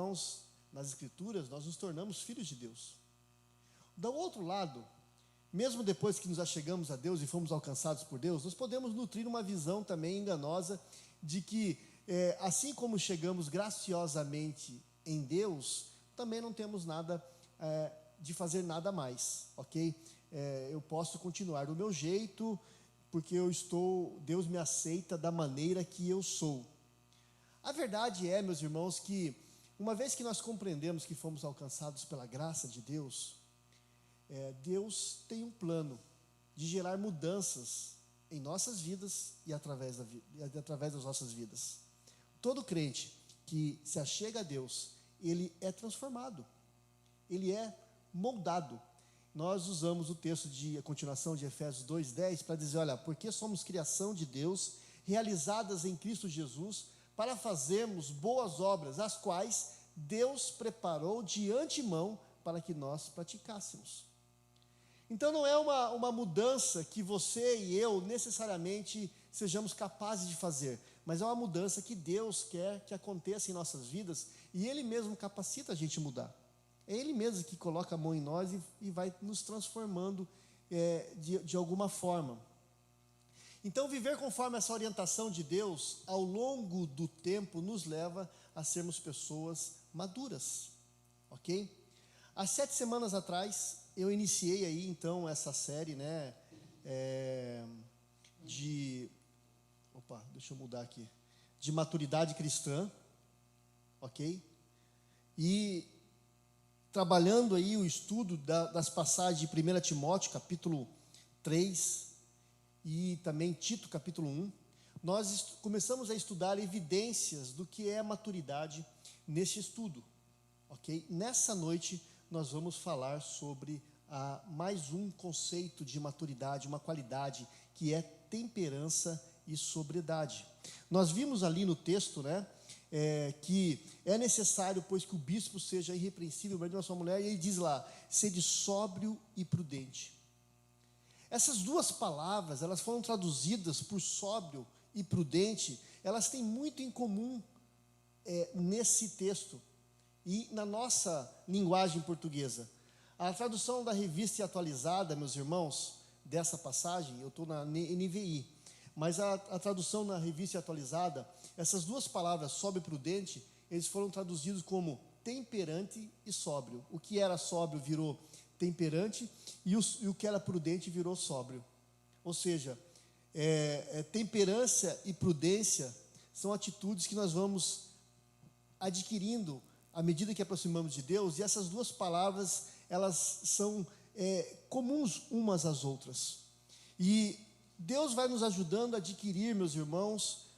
irmãos, nas Escrituras, nós nos tornamos filhos de Deus. Do outro lado, mesmo depois que nos achegamos a Deus e fomos alcançados por Deus, nós podemos nutrir uma visão também enganosa de que, assim como chegamos graciosamente em Deus, também não temos nada de fazer nada mais, ok? Eu posso continuar do meu jeito, porque Deus me aceita da maneira que eu sou. A verdade é, meus irmãos, que uma vez que nós compreendemos que fomos alcançados pela graça de Deus, Deus tem um plano de gerar mudanças em nossas vidas e através das nossas vidas. Todo crente que se achega a Deus, ele é transformado, ele é moldado. Nós usamos o texto a continuação de Efésios 2:10 para dizer, olha, porque somos criação de Deus, realizadas em Cristo Jesus, para fazermos boas obras, as quais Deus preparou de antemão para que nós praticássemos. Então não é uma mudança que você e eu necessariamente sejamos capazes de fazer, mas é uma mudança que Deus quer que aconteça em nossas vidas, e Ele mesmo capacita a gente a mudar. É Ele mesmo que coloca a mão em nós e vai nos transformando de alguma forma. Então, viver conforme essa orientação de Deus, ao longo do tempo, nos leva a sermos pessoas maduras, ok? Há 7 semanas atrás, eu iniciei aí, então, essa série, de maturidade cristã, ok? E trabalhando aí o estudo das passagens de 1 Timóteo, capítulo 3, e também Tito, capítulo 1, nós começamos a estudar evidências do que é maturidade neste estudo, ok? Nessa noite, nós vamos falar sobre mais um conceito de maturidade, uma qualidade, que é temperança e sobriedade. Nós vimos ali no texto, que é necessário, pois, que o bispo seja irrepreensível, marido da sua mulher, e ele diz lá, sede sóbrio e prudente. Essas duas palavras, elas foram traduzidas por sóbrio e prudente, elas têm muito em comum nesse texto e na nossa linguagem portuguesa. A tradução da Revista Atualizada, meus irmãos, dessa passagem, eu estou na NVI, mas a tradução na Revista Atualizada, essas duas palavras, sóbrio e prudente, eles foram traduzidos como temperante e sóbrio. O que era sóbrio virou temperante e o que era prudente virou sóbrio. Ou seja, temperança e prudência são atitudes que nós vamos adquirindo à medida que aproximamos de Deus, e essas duas palavras, elas são comuns umas às outras. E Deus vai nos ajudando a adquirir, meus irmãos,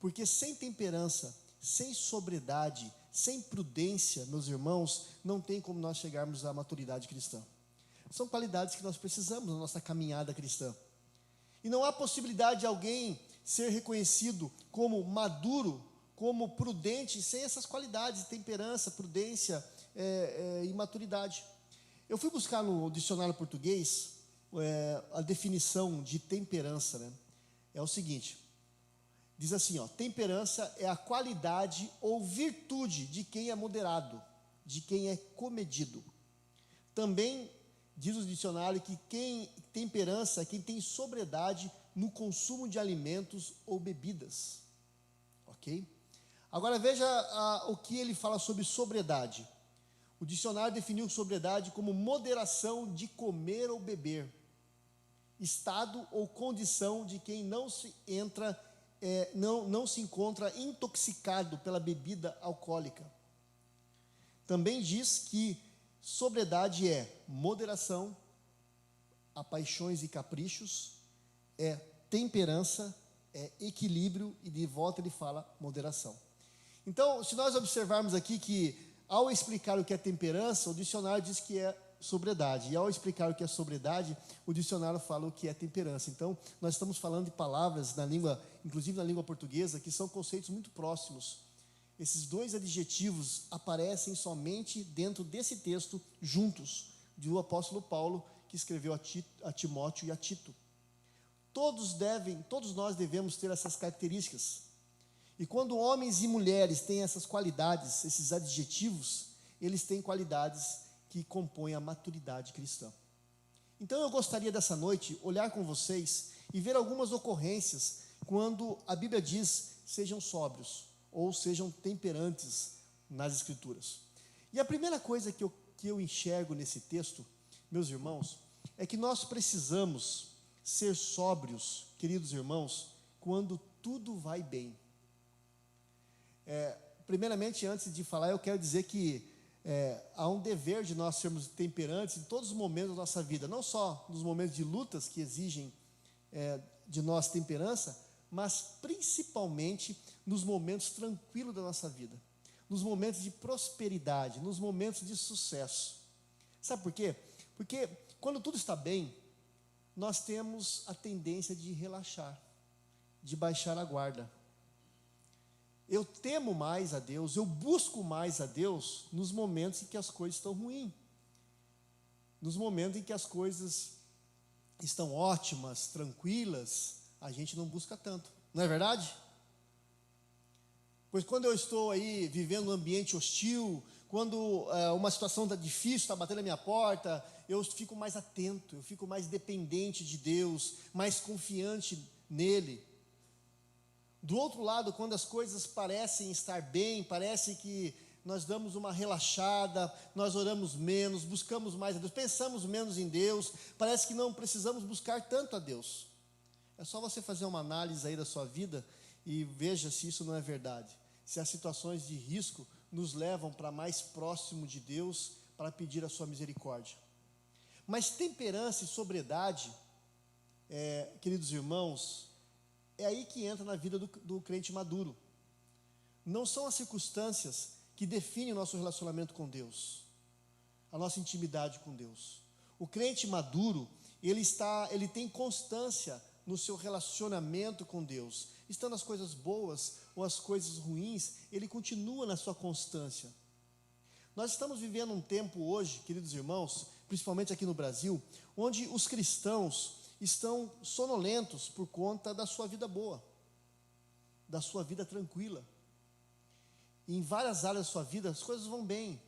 porque sem temperança, sem sobriedade, sem prudência, meus irmãos, não tem como nós chegarmos à maturidade cristã. São qualidades que nós precisamos na nossa caminhada cristã. E não há possibilidade de alguém ser reconhecido como maduro, como prudente, sem essas qualidades, temperança, prudência e maturidade. Eu fui buscar no dicionário português a definição de temperança, É o seguinte, diz assim, temperança é a qualidade ou virtude de quem é moderado, de quem é comedido. Também diz o dicionário que temperança é quem tem sobriedade no consumo de alimentos ou bebidas, ok? Agora veja o que ele fala sobre sobriedade. O dicionário definiu sobriedade como moderação de comer ou beber, estado ou condição de quem não se encontra intoxicado pela bebida alcoólica. Também diz que sobriedade é moderação a paixões e caprichos, é temperança, é equilíbrio, e de volta ele fala moderação. Então, se nós observarmos aqui que, ao explicar o que é temperança, o dicionário diz que é sobriedade, e ao explicar o que é sobriedade, o dicionário fala o que é temperança. Então, nós estamos falando de palavras na língua, inclusive na língua portuguesa, que são conceitos muito próximos. Esses dois adjetivos aparecem somente dentro desse texto, juntos, do apóstolo Paulo, que escreveu a Timóteo e a Tito. Todos nós devemos ter essas características. E quando homens e mulheres têm essas qualidades, esses adjetivos, eles têm qualidades que compõem a maturidade cristã. Então eu gostaria dessa noite olhar com vocês e ver algumas ocorrências quando a Bíblia diz sejam sóbrios ou sejam temperantes nas Escrituras. E a primeira coisa que eu enxergo nesse texto, meus irmãos, é que nós precisamos ser sóbrios, queridos irmãos, quando tudo vai bem. Primeiramente, antes de falar, eu quero dizer que há um dever de nós sermos temperantes em todos os momentos da nossa vida, não só nos momentos de lutas que exigem de nós temperança, mas principalmente nos momentos tranquilos da nossa vida, nos momentos de prosperidade, nos momentos de sucesso. Sabe por quê? Porque quando tudo está bem, nós temos a tendência de relaxar, de baixar a guarda. Eu temo mais a Deus, eu busco mais a Deus nos momentos em que as coisas estão ruins, nos momentos em que as coisas estão ótimas, tranquilas, a gente não busca tanto, não é verdade? Pois quando eu estou aí vivendo um ambiente hostil, quando uma situação difícil está batendo na minha porta, eu fico mais atento, eu fico mais dependente de Deus, mais confiante nele. Do outro lado, quando as coisas parecem estar bem, parece que nós damos uma relaxada, nós oramos menos, buscamos mais a Deus, pensamos menos em Deus, parece que não precisamos buscar tanto a Deus. É só você fazer uma análise aí da sua vida e veja se isso não é verdade. Se as situações de risco nos levam para mais próximo de Deus para pedir a sua misericórdia. Mas temperança e sobriedade, queridos irmãos, é aí que entra na vida do crente maduro. Não são as circunstâncias que definem o nosso relacionamento com Deus, a nossa intimidade com Deus. O crente maduro, ele tem constância no seu relacionamento com Deus. Estando as coisas boas ou as coisas ruins, ele continua na sua constância. Nós estamos vivendo um tempo hoje, queridos irmãos, principalmente aqui no Brasil, onde os cristãos estão sonolentos por conta da sua vida boa, da sua vida tranquila. E em várias áreas da sua vida, as coisas vão bem.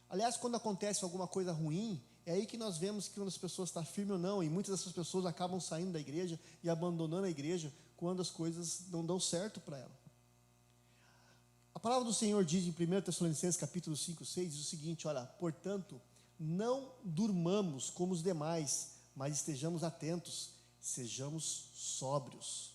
Aliás, quando acontece alguma coisa ruim, é aí que nós vemos que quando as pessoas estão firmes ou não, e muitas dessas pessoas acabam saindo da igreja e abandonando a igreja quando as coisas não dão certo para ela. A palavra do Senhor diz em 1 Tessalonicenses capítulo 5, 6, diz o seguinte, olha, portanto, não durmamos como os demais, mas estejamos atentos, sejamos sóbrios.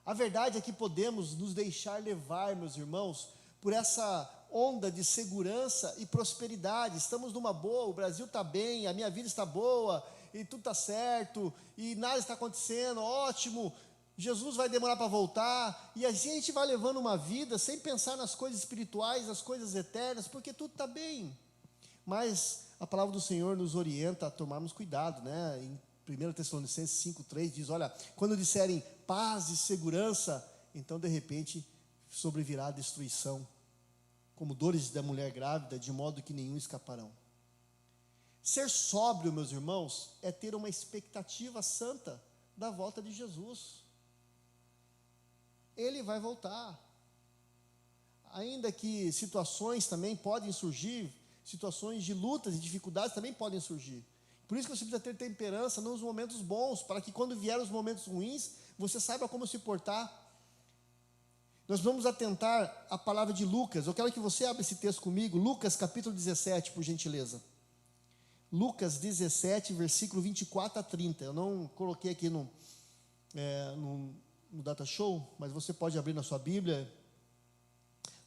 A verdade é que podemos nos deixar levar, meus irmãos, por essa onda de segurança e prosperidade. Estamos numa boa, o Brasil está bem, a minha vida está boa, e tudo está certo, e nada está acontecendo, ótimo, Jesus vai demorar para voltar, e assim a gente vai levando uma vida sem pensar nas coisas espirituais, nas coisas eternas, porque tudo está bem. Mas a palavra do Senhor nos orienta a tomarmos cuidado, né? Em 1 Tessalonicenses 5,3 diz, olha, quando disserem paz e segurança, então de repente sobrevirá a destruição, como dores da mulher grávida, de modo que nenhum escaparão. Ser sóbrio, meus irmãos, é ter uma expectativa santa da volta de Jesus. Ele vai voltar. Ainda que situações também podem surgir, situações de lutas e dificuldades também podem surgir. Por isso que você precisa ter temperança nos momentos bons, para que quando vierem os momentos ruins, você saiba como se portar. Nós vamos atentar à palavra de Lucas. Eu quero que você abra esse texto comigo, Lucas capítulo 17, por gentileza. Lucas 17, versículo 24 a 30. Eu não coloquei aqui no Data Show, mas você pode abrir na sua Bíblia.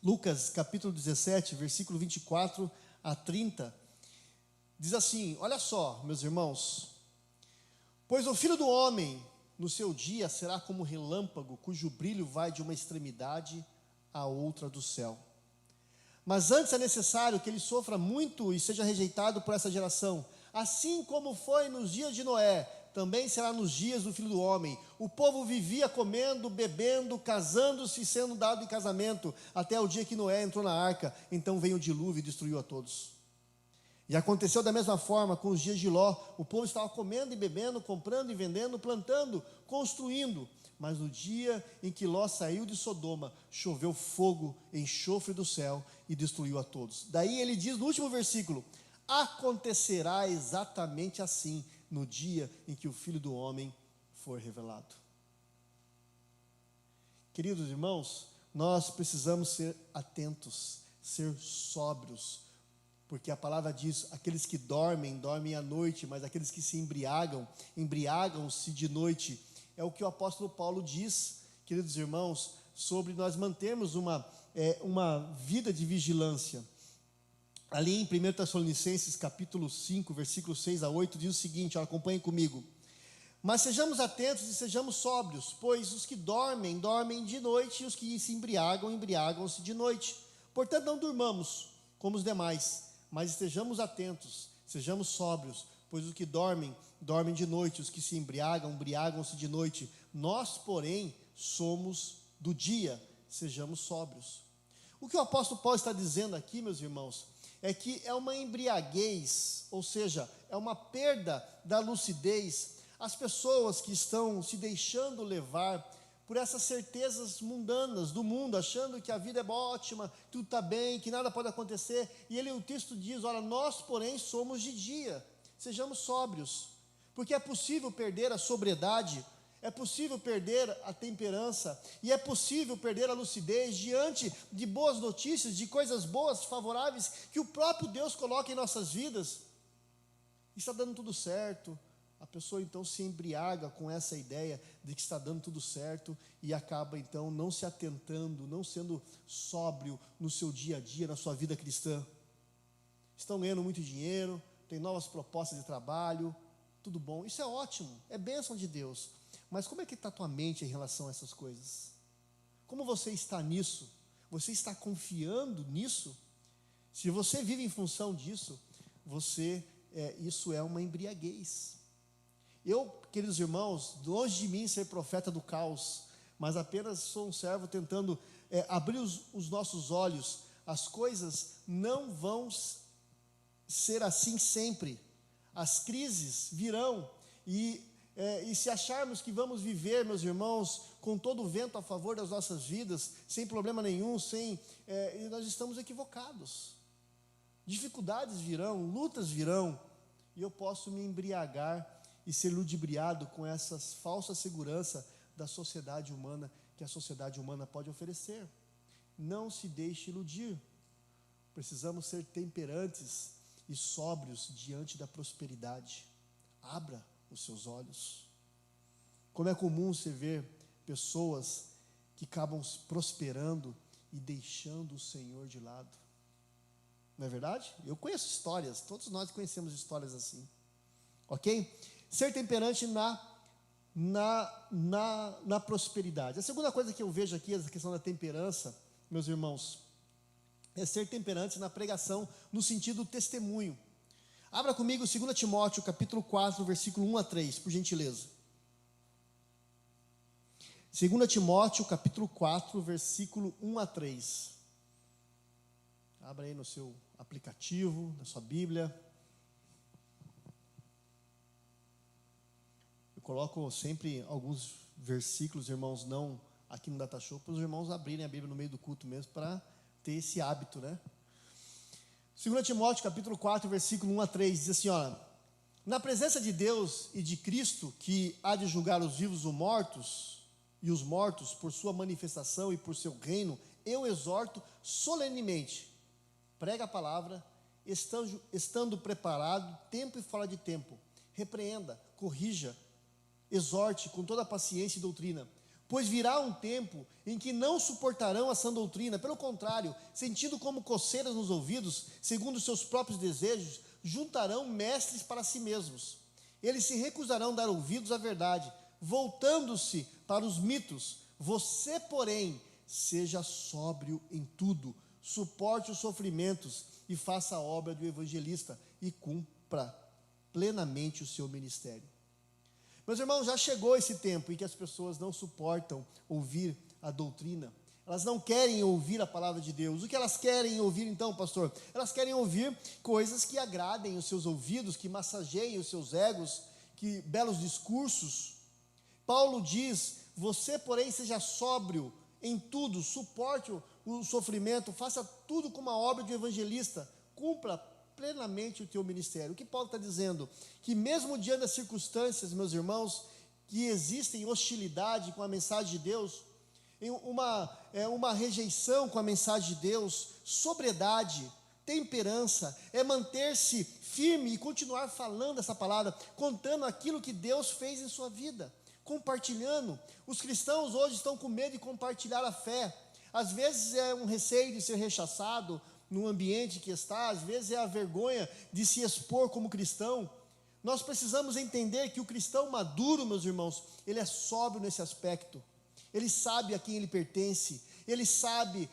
Lucas capítulo 17, versículo 24 a 30. Diz assim, olha só, meus irmãos. Pois o Filho do Homem, no seu dia, será como relâmpago, cujo brilho vai de uma extremidade à outra do céu. Mas antes é necessário que ele sofra muito e seja rejeitado por essa geração. Assim como foi nos dias de Noé, também será nos dias do Filho do Homem. O povo vivia comendo, bebendo, casando-se e sendo dado em casamento, até o dia que Noé entrou na arca. Então veio o dilúvio e destruiu a todos. E aconteceu da mesma forma com os dias de Ló. O povo estava comendo e bebendo, comprando e vendendo, plantando, construindo. Mas no dia em que Ló saiu de Sodoma, choveu fogo, enxofre do céu e destruiu a todos. Daí ele diz no último versículo: acontecerá exatamente assim no dia em que o Filho do Homem for revelado. Queridos irmãos, nós precisamos ser atentos, ser sóbrios, porque a palavra diz: aqueles que dormem, dormem à noite, mas aqueles que se embriagam, embriagam-se de noite. É o que o apóstolo Paulo diz, queridos irmãos, sobre nós mantermos uma vida de vigilância. Ali em 1 Tessalonicenses capítulo 5, versículos 6 a 8, diz o seguinte, acompanhem comigo: mas sejamos atentos e sejamos sóbrios, pois os que dormem, dormem de noite, e os que se embriagam, embriagam-se de noite. Portanto, não durmamos como os demais, mas estejamos atentos, sejamos sóbrios, pois os que dormem, dormem de noite, os que se embriagam, embriagam-se de noite. Nós, porém, somos do dia, sejamos sóbrios. O que o apóstolo Paulo está dizendo aqui, meus irmãos, é que é uma embriaguez, ou seja, é uma perda da lucidez. As pessoas que estão se deixando levar por essas certezas mundanas do mundo, achando que a vida é ótima, tudo está bem, que nada pode acontecer, e o texto diz: olha, nós porém somos de dia, sejamos sóbrios, porque é possível perder a sobriedade, é possível perder a temperança, e é possível perder a lucidez diante de boas notícias, de coisas boas, favoráveis, que o próprio Deus coloca em nossas vidas. Está dando tudo certo. A pessoa então se embriaga com essa ideia de que está dando tudo certo e acaba então não se atentando, não sendo sóbrio no seu dia a dia, na sua vida cristã. Estão ganhando muito dinheiro, tem novas propostas de trabalho, tudo bom, isso é ótimo, é bênção de Deus. Mas como é que está a tua mente em relação a essas coisas? Como você está nisso? Você está confiando nisso? Se você vive em função disso, isso é uma embriaguez. Eu, queridos irmãos, longe de mim ser profeta do caos, mas apenas sou um servo tentando abrir os nossos olhos. As coisas não vão ser assim sempre. As crises virão e se acharmos que vamos viver, meus irmãos, com todo o vento a favor das nossas vidas, sem problema nenhum, nós estamos equivocados. Dificuldades virão, lutas virão, e eu posso me embriagar e ser ludibriado com essa falsa segurança da sociedade humana, que a sociedade humana pode oferecer. Não se deixe iludir. Precisamos ser temperantes e sóbrios diante da prosperidade. Abra os seus olhos. Como é comum você ver pessoas que acabam prosperando e deixando o Senhor de lado. Não é verdade? Eu conheço histórias, todos nós conhecemos histórias assim. Ok? Ser temperante na prosperidade. A segunda coisa que eu vejo aqui, essa questão da temperança, meus irmãos, é ser temperante na pregação, no sentido testemunho. Abra comigo 2 Timóteo, capítulo 4, versículo 1 a 3, por gentileza. 2 Timóteo, capítulo 4, versículo 1 a 3. Abra aí no seu aplicativo, na sua Bíblia. Coloco sempre alguns versículos, irmãos, não aqui no Data Show, para os irmãos abrirem a Bíblia no meio do culto mesmo, para ter esse hábito, né? 2 Timóteo, capítulo 4, versículo 1 a 3, diz assim, olha: na presença de Deus e de Cristo, que há de julgar os vivos e os mortos por sua manifestação e por seu reino, eu exorto solenemente, prega a palavra, estando preparado, tempo e fora de tempo, repreenda, corrija, exorte com toda a paciência e doutrina, pois virá um tempo em que não suportarão a sã doutrina, pelo contrário, sentindo como coceiras nos ouvidos, segundo os seus próprios desejos, juntarão mestres para si mesmos. Eles se recusarão a dar ouvidos à verdade, voltando-se para os mitos. Você, porém, seja sóbrio em tudo, suporte os sofrimentos e faça a obra do evangelista e cumpra plenamente o seu ministério. Meus irmãos, já chegou esse tempo em que as pessoas não suportam ouvir a doutrina. Elas não querem ouvir a palavra de Deus. O que elas querem ouvir então, pastor? Elas querem ouvir coisas que agradem os seus ouvidos, que massageiem os seus egos, que belos discursos. Paulo diz: você, porém, seja sóbrio em tudo, suporte o sofrimento, faça tudo como a obra de um evangelista, cumpra plenamente o teu ministério. O que Paulo está dizendo? Que mesmo diante das circunstâncias, meus irmãos, que existem hostilidade com a mensagem de Deus, uma rejeição com a mensagem de Deus, sobriedade, temperança, é manter-se firme e continuar falando essa palavra, contando aquilo que Deus fez em sua vida, compartilhando. Os cristãos hoje estão com medo de compartilhar a fé. Às vezes é um receio de ser rechaçado no ambiente que está, às vezes é a vergonha de se expor como cristão. Nós precisamos entender que o cristão maduro, meus irmãos, ele é sóbrio nesse aspecto. Ele sabe a quem ele pertence, ele sabe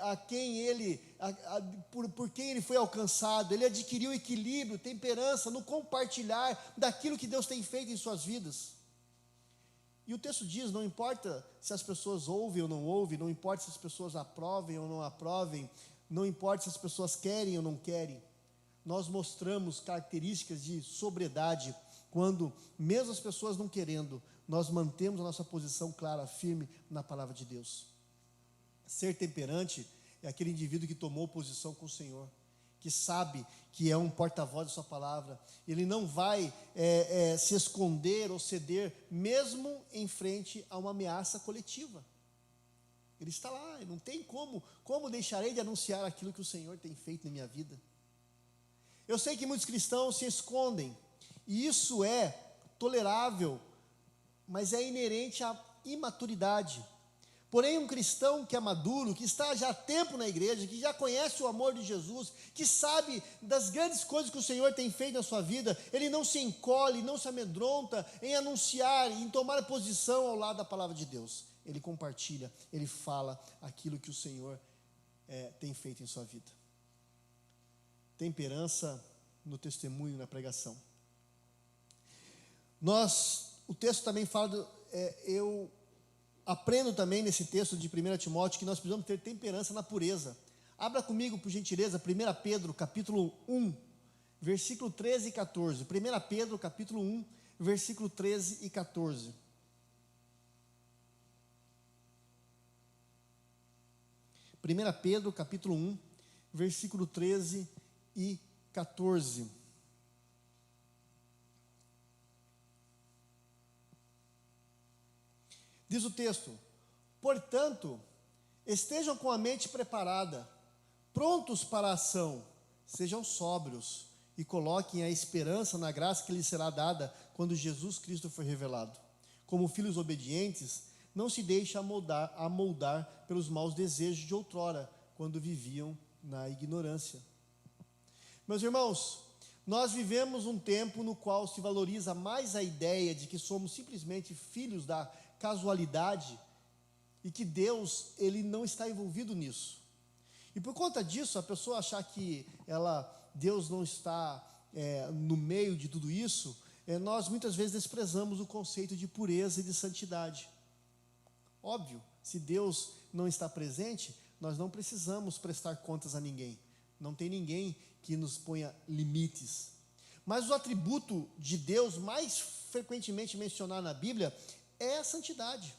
a quem ele, por quem ele foi alcançado. Ele adquiriu equilíbrio, temperança no compartilhar daquilo que Deus tem feito em suas vidas. E o texto diz: não importa se as pessoas ouvem ou não ouvem, não importa se as pessoas aprovem ou não aprovem, não importa se as pessoas querem ou não querem, nós mostramos características de sobriedade quando, mesmo as pessoas não querendo, nós mantemos a nossa posição clara, firme na palavra de Deus. Ser temperante é aquele indivíduo que tomou posição com o Senhor, que sabe que é um porta-voz da sua palavra. Ele não vai se esconder ou ceder, mesmo em frente a uma ameaça coletiva. Ele está lá, não tem como deixarei de anunciar aquilo que o Senhor tem feito na minha vida. Eu sei que muitos cristãos se escondem, e isso é tolerável, mas é inerente à imaturidade. Porém, um cristão que é maduro, que está já há tempo na igreja, que já conhece o amor de Jesus, que sabe das grandes coisas que o Senhor tem feito na sua vida, ele não se encolhe, não se amedronta em anunciar, em tomar posição ao lado da palavra de Deus. Ele compartilha, ele fala aquilo que o Senhor tem feito em sua vida. Temperança no testemunho, na pregação. O texto também fala, eu aprendo também nesse texto de 1 Timóteo, que nós precisamos ter temperança na pureza. Abra comigo, por gentileza, 1 Pedro, capítulo 1, versículo 13 e 14. 1 Pedro, capítulo 1, versículo 13 e 14. Primeira Pedro, capítulo 1, versículo 13 e 14. Diz o texto: portanto, estejam com a mente preparada, prontos para a ação, sejam sóbrios e coloquem a esperança na graça que lhes será dada quando Jesus Cristo for revelado. Como filhos obedientes, não se deixe amoldar pelos maus desejos de outrora, quando viviam na ignorância. Meus irmãos, nós vivemos um tempo no qual se valoriza mais a ideia de que somos simplesmente filhos da casualidade e que Deus, ele não está envolvido nisso. E por conta disso, a pessoa achar que Deus não está no meio de tudo isso, nós muitas vezes desprezamos o conceito de pureza e de santidade. Óbvio, se Deus não está presente, nós não precisamos prestar contas a ninguém. Não tem ninguém que nos ponha limites. Mas o atributo de Deus mais frequentemente mencionado na Bíblia é a santidade.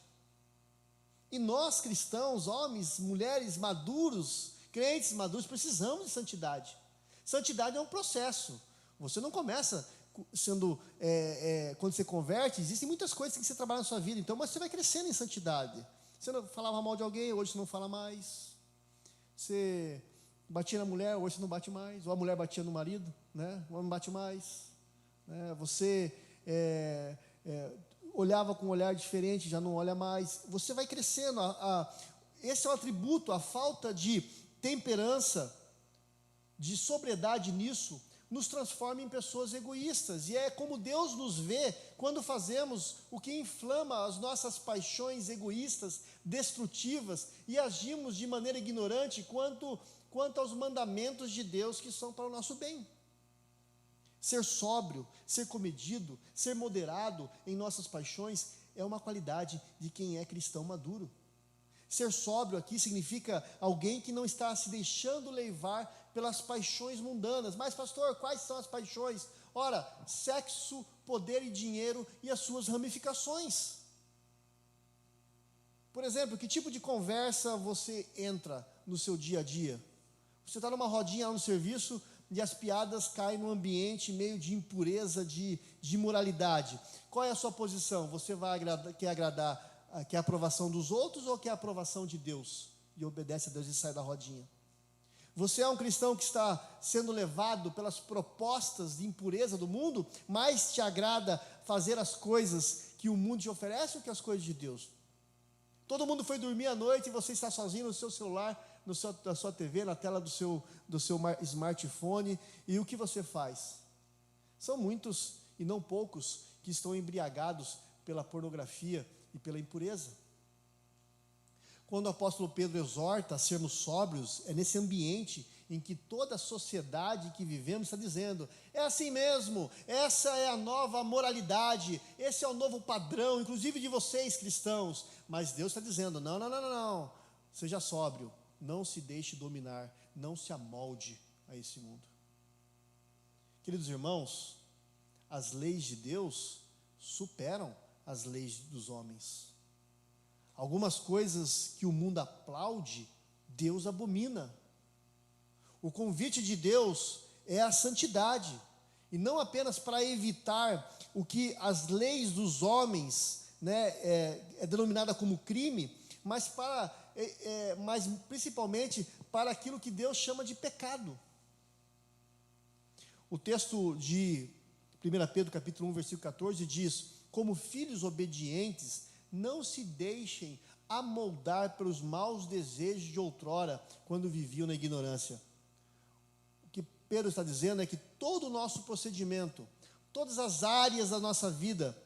E nós cristãos, homens, mulheres maduros, crentes maduros, precisamos de santidade. Santidade é um processo. Você não começa quando você converte, existem muitas coisas que você trabalha na sua vida, então, mas você vai crescendo em santidade. Você não falava mal de alguém, hoje você não fala mais. Você batia na mulher, hoje você não bate mais. Ou a mulher batia no marido, né? O homem bate mais. Você olhava com um olhar diferente, já não olha mais. Você vai crescendo. Esse é o atributo, a falta de temperança, de sobriedade nisso, nos transforma em pessoas egoístas. E é como Deus nos vê quando fazemos o que inflama as nossas paixões egoístas, destrutivas, e agimos de maneira ignorante quanto aos mandamentos de Deus que são para o nosso bem. Ser sóbrio, ser comedido, ser moderado em nossas paixões é uma qualidade de quem é cristão maduro. Ser sóbrio aqui significa alguém que não está se deixando levar pelas paixões mundanas. Mas, pastor, quais são as paixões? Ora, sexo, poder e dinheiro e as suas ramificações. Por exemplo, que tipo de conversa você entra no seu dia a dia? Você está numa rodinha lá no serviço e as piadas caem num ambiente meio de impureza, de imoralidade. Qual é a sua posição? Você quer a aprovação dos outros ou quer a aprovação de Deus? E obedece a Deus e sai da rodinha. Você é um cristão que está sendo levado pelas propostas de impureza do mundo, mas te agrada fazer as coisas que o mundo te oferece ou que as coisas de Deus? Todo mundo foi dormir à noite e você está sozinho no seu celular, na sua TV, na tela do seu smartphone, e o que você faz? São muitos e não poucos que estão embriagados pela pornografia e pela impureza. Quando o apóstolo Pedro exorta a sermos sóbrios, é nesse ambiente em que toda a sociedade que vivemos está dizendo: é assim mesmo, essa é a nova moralidade, esse é o novo padrão, inclusive de vocês cristãos. Mas Deus está dizendo: não, seja sóbrio, não se deixe dominar, não se amolde a esse mundo. Queridos irmãos, as leis de Deus superam as leis dos homens. Algumas coisas que o mundo aplaude, Deus abomina. O convite de Deus é a santidade, e não apenas para evitar o que as leis dos homens, é denominada como crime, mas principalmente para aquilo que Deus chama de pecado. O texto de 1 Pedro capítulo 1, versículo 14 diz: como filhos obedientes, não se deixem amoldar pelos maus desejos de outrora, quando viviam na ignorância. O que Pedro está dizendo é que todo o nosso procedimento, todas as áreas da nossa vida,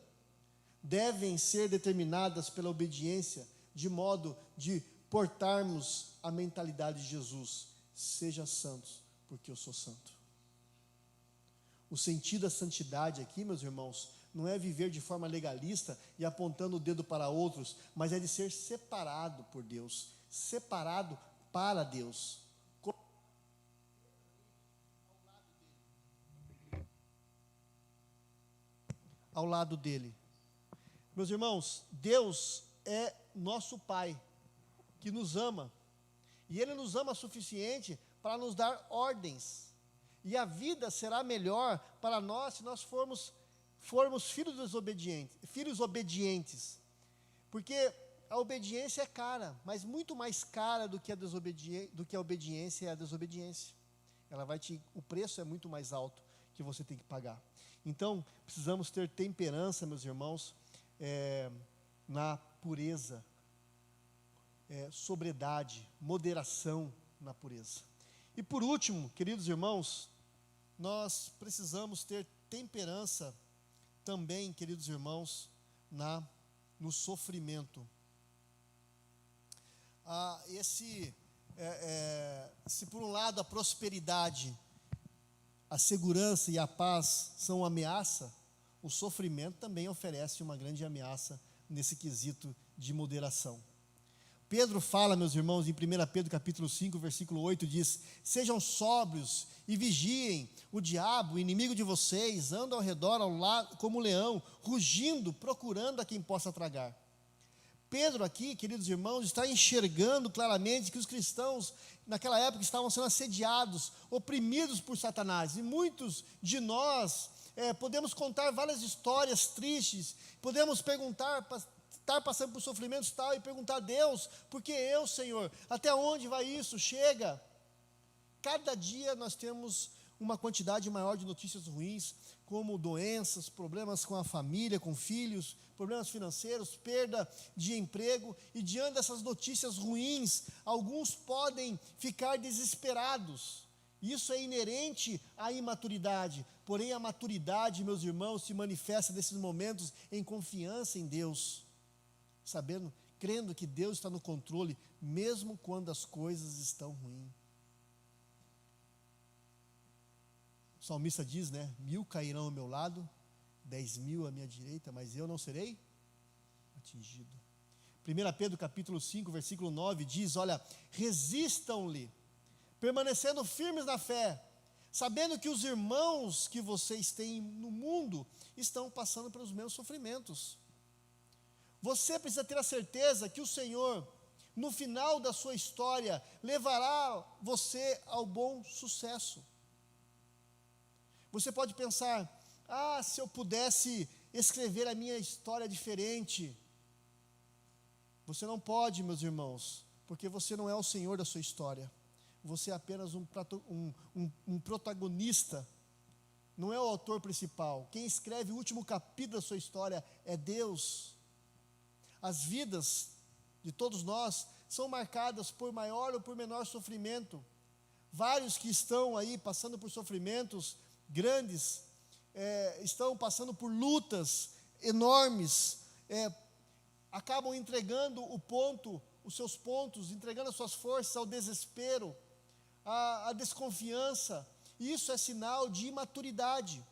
devem ser determinadas pela obediência, de modo de portarmos a mentalidade de Jesus: seja santos, porque eu sou santo. O sentido da santidade aqui, meus irmãos, não é viver de forma legalista e apontando o dedo para outros, mas é de ser separado por Deus, separado para Deus. Ao lado dele. Meus irmãos, Deus é nosso Pai, que nos ama, e Ele nos ama o suficiente para nos dar ordens, e a vida será melhor para nós se nós formos filhos obedientes, porque a obediência é cara, mas muito mais cara do que a obediência é a desobediência. O preço é muito mais alto que você tem que pagar. Então, precisamos ter temperança, meus irmãos, na pureza, sobriedade, moderação na pureza. E por último, queridos irmãos, nós precisamos ter temperança também, queridos irmãos, no sofrimento. Se por um lado a prosperidade, a segurança e a paz são uma ameaça, o sofrimento também oferece uma grande ameaça nesse quesito de moderação. Pedro fala, meus irmãos, em 1 Pedro capítulo 5, versículo 8, diz: sejam sóbrios e vigiem, o diabo, o inimigo de vocês, anda ao redor como um leão, rugindo, procurando a quem possa tragar. Pedro aqui, queridos irmãos, está enxergando claramente que os cristãos naquela época estavam sendo assediados, oprimidos por Satanás, e muitos de nós podemos contar várias histórias tristes, podemos estar passando por sofrimentos tal e perguntar a Deus: por que eu, Senhor? Até onde vai isso? Chega! Cada dia nós temos uma quantidade maior de notícias ruins, como doenças, problemas com a família, com filhos, problemas financeiros, perda de emprego, e diante dessas notícias ruins, alguns podem ficar desesperados. Isso é inerente à imaturidade, porém a maturidade, meus irmãos, se manifesta nesses momentos em confiança em Deus, crendo que Deus está no controle, mesmo quando as coisas estão ruins. O salmista diz, 1000 cairão ao meu lado, 10.000 à minha direita, mas eu não serei atingido. 1 Pedro capítulo 5, versículo 9 diz, olha, resistam-lhe, permanecendo firmes na fé, sabendo que os irmãos que vocês têm no mundo estão passando pelos mesmos sofrimentos. Você precisa ter a certeza que o Senhor, no final da sua história, levará você ao bom sucesso. Você pode pensar, se eu pudesse escrever a minha história diferente. Você não pode, meus irmãos, porque você não é o Senhor da sua história. Você é apenas um protagonista, não é o autor principal. Quem escreve o último capítulo da sua história é Deus. As vidas de todos nós são marcadas por maior ou por menor sofrimento. Vários que estão aí passando por sofrimentos grandes, estão passando por lutas enormes, acabam entregando os seus pontos, entregando as suas forças ao desespero, à desconfiança. Isso é sinal de imaturidade,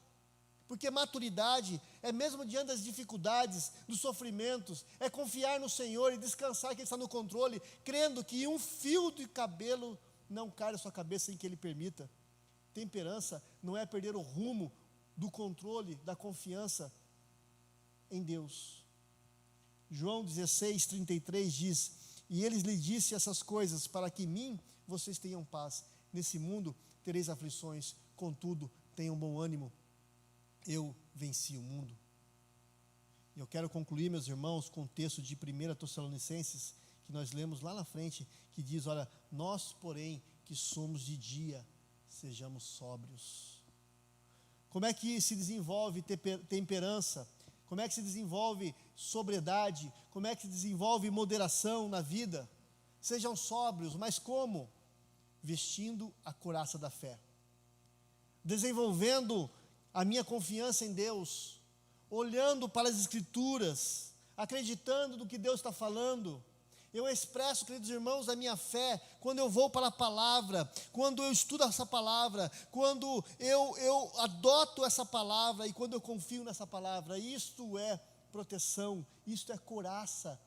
porque maturidade é mesmo diante das dificuldades, dos sofrimentos, é confiar no Senhor e descansar que Ele está no controle, crendo que um fio de cabelo não cai na sua cabeça sem que Ele permita. Temperança não é perder o rumo do controle, da confiança em Deus. João 16, 33 diz, e Ele lhe disse essas coisas, para que em mim vocês tenham paz. Nesse mundo tereis aflições, contudo, tenham bom ânimo. Eu venci o mundo. E eu quero concluir, meus irmãos, com o texto de 1 Tessalonicenses, que nós lemos lá na frente, que diz, olha, nós, porém, que somos de dia, sejamos sóbrios. Como é que se desenvolve temperança? Como é que se desenvolve sobriedade? Como é que se desenvolve moderação na vida? Sejam sóbrios, mas como? Vestindo a couraça da fé. Desenvolvendo a minha confiança em Deus, olhando para as Escrituras, acreditando no que Deus está falando. Eu expresso, queridos irmãos, a minha fé quando eu vou para a palavra, quando eu estudo essa palavra, quando eu adoto essa palavra e quando eu confio nessa palavra. Isto é proteção, isto é couraça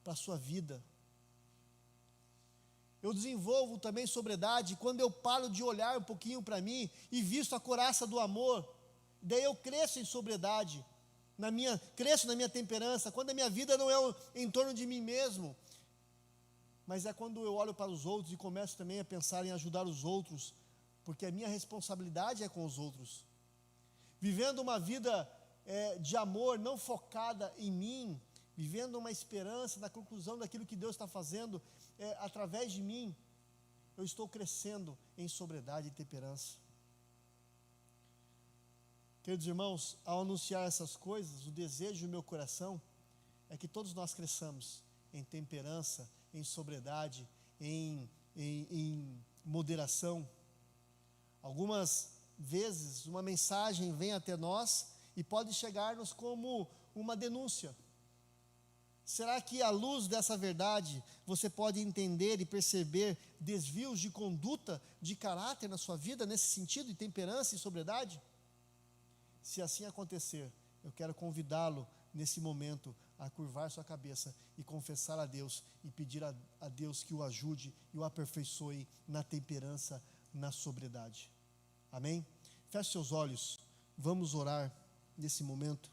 para a sua vida. Eu desenvolvo também sobriedade quando eu paro de olhar um pouquinho para mim e visto a couraça do amor. Daí eu cresço em sobriedade, cresço na minha temperança, quando a minha vida não é em torno de mim mesmo, mas é quando eu olho para os outros e começo também a pensar em ajudar os outros, porque a minha responsabilidade é com os outros. Vivendo uma vida de amor, não focada em mim, vivendo uma esperança na conclusão daquilo que Deus está fazendo através de mim, eu estou crescendo em sobriedade e temperança. Queridos irmãos, ao anunciar essas coisas, o desejo do meu coração é que todos nós cresçamos em temperança, em sobriedade, em moderação. Algumas vezes uma mensagem vem até nós e pode chegar-nos como uma denúncia. Será que à luz dessa verdade você pode entender e perceber desvios de conduta, de caráter na sua vida, nesse sentido, de temperança e sobriedade? Se assim acontecer, eu quero convidá-lo nesse momento a curvar sua cabeça e confessar a Deus e pedir a Deus que o ajude e o aperfeiçoe na temperança, na sobriedade. Amém? Feche seus olhos, vamos orar nesse momento.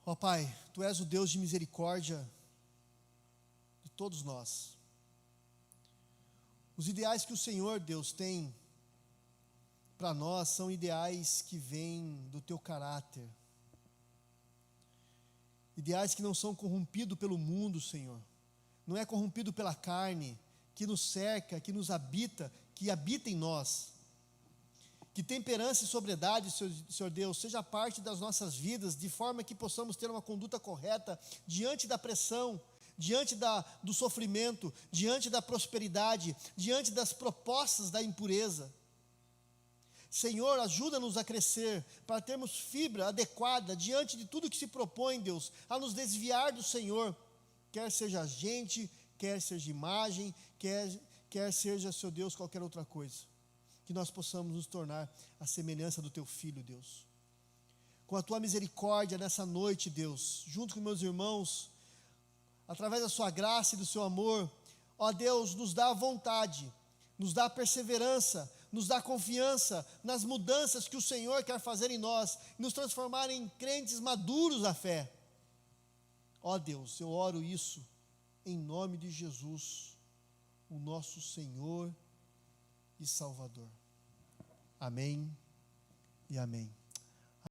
Ó Pai, Tu és o Deus de misericórdia de todos nós. Os ideais que o Senhor, Deus, tem para nós são ideais que vêm do Teu caráter. Ideais que não são corrompidos pelo mundo, Senhor. Não é corrompido pela carne, que nos cerca, que nos habita, que habita em nós. Que temperança e sobriedade, Senhor Deus, seja parte das nossas vidas, de forma que possamos ter uma conduta correta diante da pressão, diante do sofrimento, diante da prosperidade, diante das propostas da impureza. Senhor, ajuda-nos a crescer, para termos fibra adequada diante de tudo que se propõe, Deus, a nos desviar do Senhor, quer seja gente, quer seja imagem, quer seja, Senhor Deus, qualquer outra coisa. Que nós possamos nos tornar a semelhança do Teu Filho, Deus. com a tua misericórdia nessa noite, Deus, junto com meus irmãos, através da sua graça e do seu amor, ó Deus, nos dá vontade, nos dá perseverança, nos dá confiança nas mudanças que o Senhor quer fazer em nós, nos transformar em crentes maduros da fé. Ó Deus, eu oro isso em nome de Jesus, o nosso Senhor e Salvador. Amém e amém.